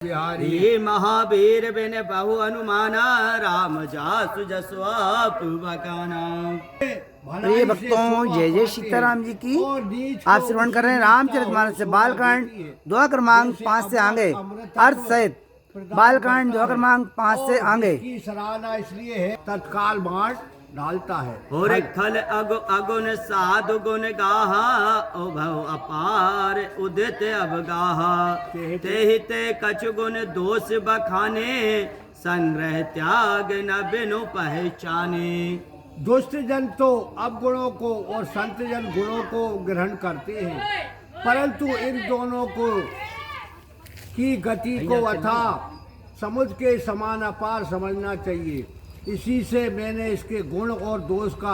बिहारी महावीर बिन बहु अनुमाना राम जासु जसवाप बकाना। प्रिय भक्तों, जय जय सीताराम जी की। आप श्रवण कर रहे हैं रामचरितमानस से बालकांड दुआ क्रमांक 5 से आगे अर्थ सहित बालकांड दुआ क्रमांक 5 से आगे की सराहना इसलिए है तत्काल बाण डालता है। और खल अगुन साधु गुण गाहा ओ भव अपार उदित अवगाहा ते ते कछु गुण दोष बखाने संग्रह त्याग न बिनु पहचाने। दुष्ट जन तो अवगुणों को और संत जन गुणों को ग्रहण करते हैं, परंतु इन दोनों को की गति को अथा समुद्र के समान अपार समझना चाहिए। इसी से मैंने इसके गुण और दोष का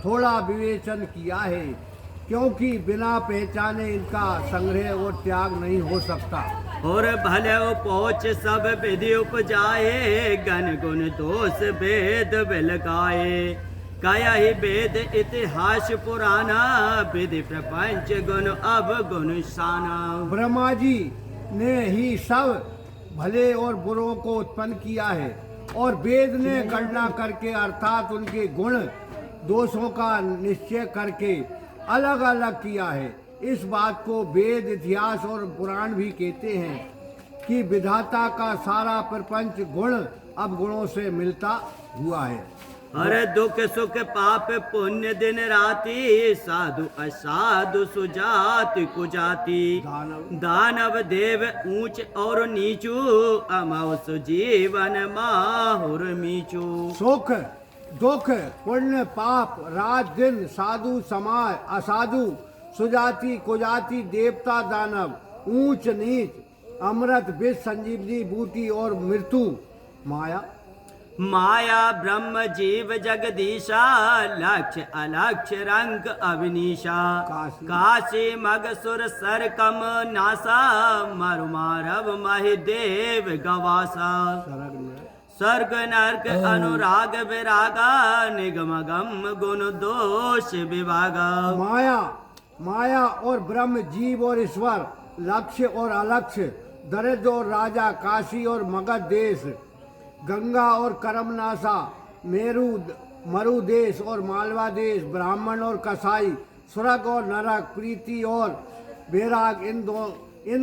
थोड़ा विवेचन किया है, क्योंकि बिना पहचाने इनका संग्रह और त्याग नहीं हो सकता। और भले पहुँच सब विधि उपजाए गण गुण दोष भेद बिलकाए। कया ही वेद इतिहास पुराना विधि प्रपंच गुण अब गुण शाना। ब्रह्मा जी ने ही सब भले और बुरों को उत्पन्न किया है और वेद ने गणना करके अर्थात उनके गुण दोषों का निश्चय करके अलग अलग किया है। इस बात को वेद इतिहास और पुराण भी कहते हैं कि विधाता का सारा प्रपंच गुण अब गुणों से मिलता हुआ है। अरे दुख सुख पाप पुण्य दिन राति साधु असाधु सुजाति कुजाति दानव देव ऊंच और नीचू अमव सुजीवन माहुर मीचू। सुख दुख पुण्य पाप रात दिन साधु समाज असाधु सुजाति कुजाति देवता दानव ऊंच नीच अमृत विष संजीवनी बूटी और मृत्यु माया। माया ब्रह्म जीव जगदीशा लक्ष्य अलक्ष्य रंग अविनीशा। काशी मग सुर सर कम नासा मरु मारव महिदेव गवासा। स्वर्ग नरक अनुराग विरागा निगम गम गुण दोष विभागा। माया और ब्रह्म जीव और ईश्वर लक्ष्य और अलक्ष्य दरिद्र और राजा काशी और मगध देश गंगा और करमनासा मरु देश और मालवा देश ब्राह्मण और कसाई स्वर्ग और नरक प्रीति और वैराग इन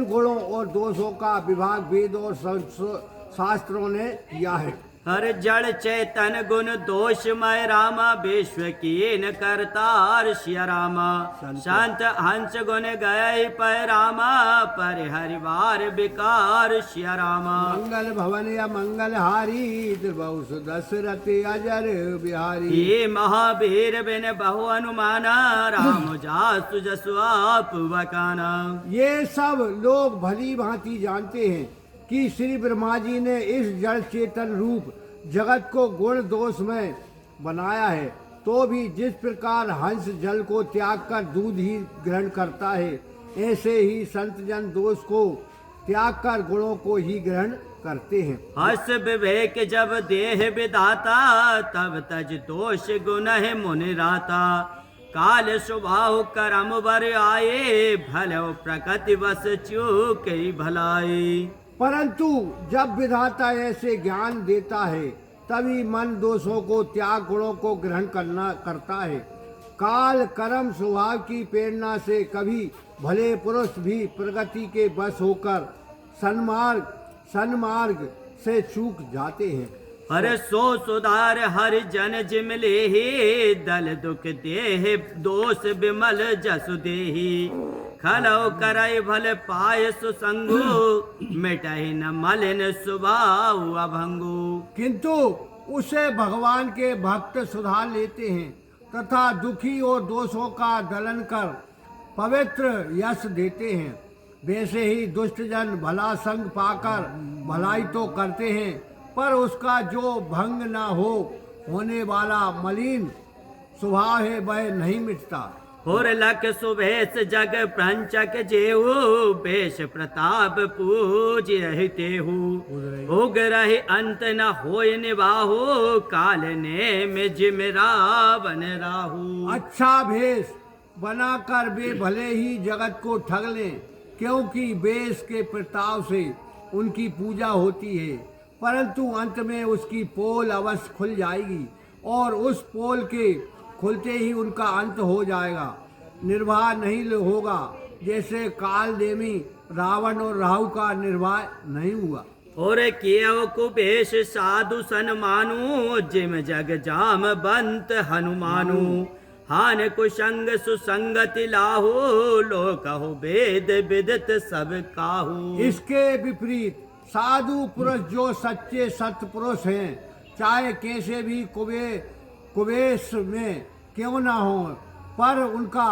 गुणों और दोषों का विभाग वेद और शास्त्रों ने किया है। हर जड़ चैतन गुण दोषमय रामा विश्व कीन करतार शिया रामा। संत हंस गुण गए पै रामा पर हरिवार विकार शिया रामा। मंगल भवन या मंगल हारी त्रिभुव दशरथ अजर बिहारी। ये महावीर बिन बहु अनुमाना राम जासु जसवाप बकाना। ये सब लोग भली भांति जानते हैं कि श्री ब्रह्मा जी ने इस जड़ चेतन रूप जगत को गुण दोष में बनाया है, तो भी जिस प्रकार हंस जल को त्याग कर दूध ही ग्रहण करता है, ऐसे ही संत जन दोष को त्याग कर गुणों को ही ग्रहण करते हैं। हस विवेक जब देह विधाता तब तज दोष गुण है मुनि राता। काल स्वभाव करम वर आए भलो प्रकृति वस चूक भलाई। परंतु जब विधाता ऐसे ज्ञान देता है तभी मन दोषों को त्याग गुणों को ग्रहण करता है। काल कर्म स्वभाव की प्रेरणा से कभी भले पुरुष भी प्रगति के बस होकर सन्मार्ग से चूक जाते हैं। हर सो सुधार हर जन जिमले ही दल दुख देह दोष विमल जसु देही। खलो करय भल पाय सुसंगु मिटहि न मलिन स्वभाव अभंगु। किंतु उसे भगवान के भक्त सुधार लेते हैं तथा दुखी और दोषों का दलन कर पवित्र यश देते हैं। वैसे ही दुष्ट जन भला संग पाकर भलाई तो करते हैं, पर उसका जो भंग न होने वाला मलिन स्वभाव है वह नहीं मिटता। और लख सुभेश जग प्रंचक जेहू बेश प्रताप पूज रहतेहू। उग रहे अंत न होय निबाहू काल ने में जिम रावण राहू। अच्छा भेष बनाकर वे भले ही जगत को ठग लें, क्योंकि बेश के प्रताप से उनकी पूजा होती है, परंतु अंत में उसकी पोल अवश्य खुल जाएगी और उस पोल के खुलते ही उनका अंत हो जाएगा, निर्वाह नहीं होगा, जैसे कालनेमी रावण और राहु का निर्वाह नहीं हुआ। और कियो कुबेश साधु सन्मानु जिम जग जाम बंत हनुमानु हान कुसंग सुसंगति लाहु लो कहो वेद विदित सब काहू। इसके विपरीत साधु पुरुष जो सच्चे सत्पुरुष हैं, चाहे कैसे भी कुबेश में क्यों ना हो, पर उनका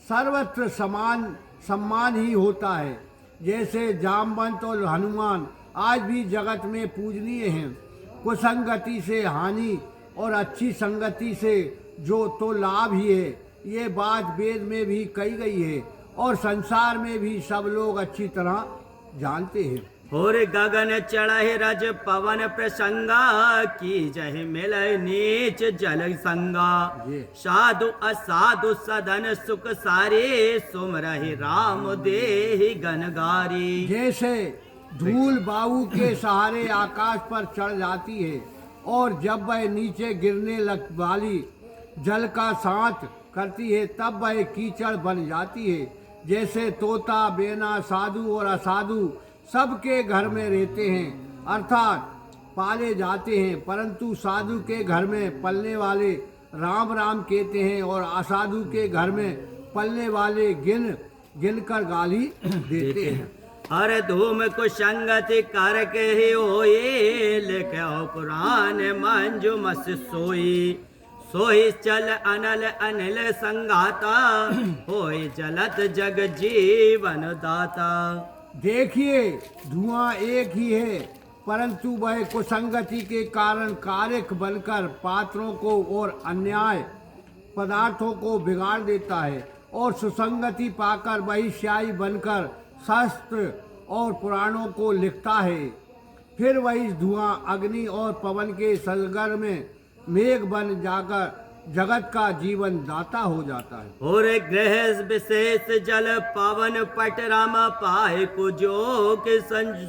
सर्वत्र सम्मान ही होता है। जैसे जामवंत और हनुमान आज भी जगत में पूजनीय हैं। कुसंगति से हानि और अच्छी संगति से जो तो लाभ ही है, ये बात वेद में भी कही गई है और संसार में भी सब लोग अच्छी तरह जानते हैं। और गगन चढ़े रज पवन प्रसंगा की जह मिल नीच जल संगा साधु असाधु सदन सुख सारे सुमरहि राम देहि गनगारी। जैसे धूल बाहु के सहारे आकाश पर चढ़ जाती है और जब वह नीचे गिरने वाली जल का साथ करती है तब वह कीचड़ बन जाती है। जैसे तोता बेना साधु और असाधु सबके घर में रहते हैं, अर्थात पाले जाते हैं, परंतु साधु के घर में पलने वाले राम राम कहते हैं और असाधु के घर में पलने वाले गिन कर गाली देते हैं। हर धूम को संगति करके ही होए लिखो पुराण मंजू मस सोई सोई चल अनल अनिल संगाता होए जलत जग जीवन दाता। देखिए धुआं एक ही है, परंतु वह कुसंगति के कारण कारक बनकर पात्रों को और अन्याय पदार्थों को बिगाड़ देता है और सुसंगति पाकर वही स्याही बनकर शास्त्र और पुराणों को लिखता है। फिर वही धुआं अग्नि और पवन के सलगर में मेघ बन जाकर जगत का जीवन दाता हो जाता है। और ग्रह विशेष जल पावन पट राम पाए कुजोग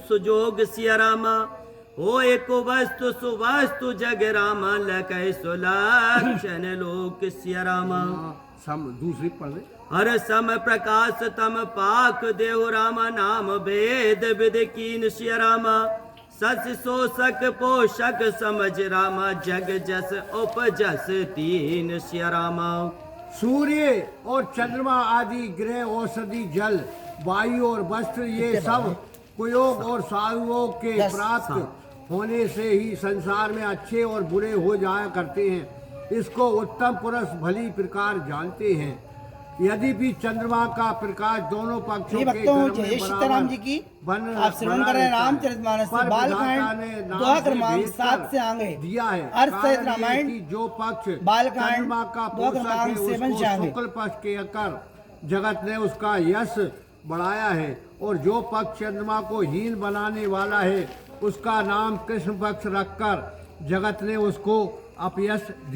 सुजोग सिया राम हो एक वस्तु सुवस्तु जग राम लकै सुलक्षण लोक सिया राम। दूसरी पढ़ ले। हर सम प्रकाश तम पाक देव राम नाम वेद विद कीन सिया राम सस शोषक पोषक समझ राम जग जस उपजस तीन सिया राम। सूर्य और चंद्रमा आदि ग्रह औषधि जल वायु और वस्त्र ये सब कुयोग और साधुओं के प्राप्त होने से ही संसार में अच्छे और बुरे हो जाया करते हैं। इसको उत्तम पुरुष भली प्रकार जानते हैं। यदि भी चंद्रमा का प्रकाश दोनों पक्षों के घर में सीताराम जी की आप श्रवण कर रहे हैं रामचरितमानस से बालकांड 2 क्रमांक 7 से आगे दिया है। अर्थ रामायण जो पक्ष बालकांड चंद्रमा का 2 क्रमांक 7 से आगे शुक्ल पक्ष के कर जगत ने उसका यश बढ़ाया है और जो पक्ष चंद्रमा को हीन बनाने वाला है उसका नाम कृष्ण पक्ष रखकर जगत ने उसको अपयश दिया।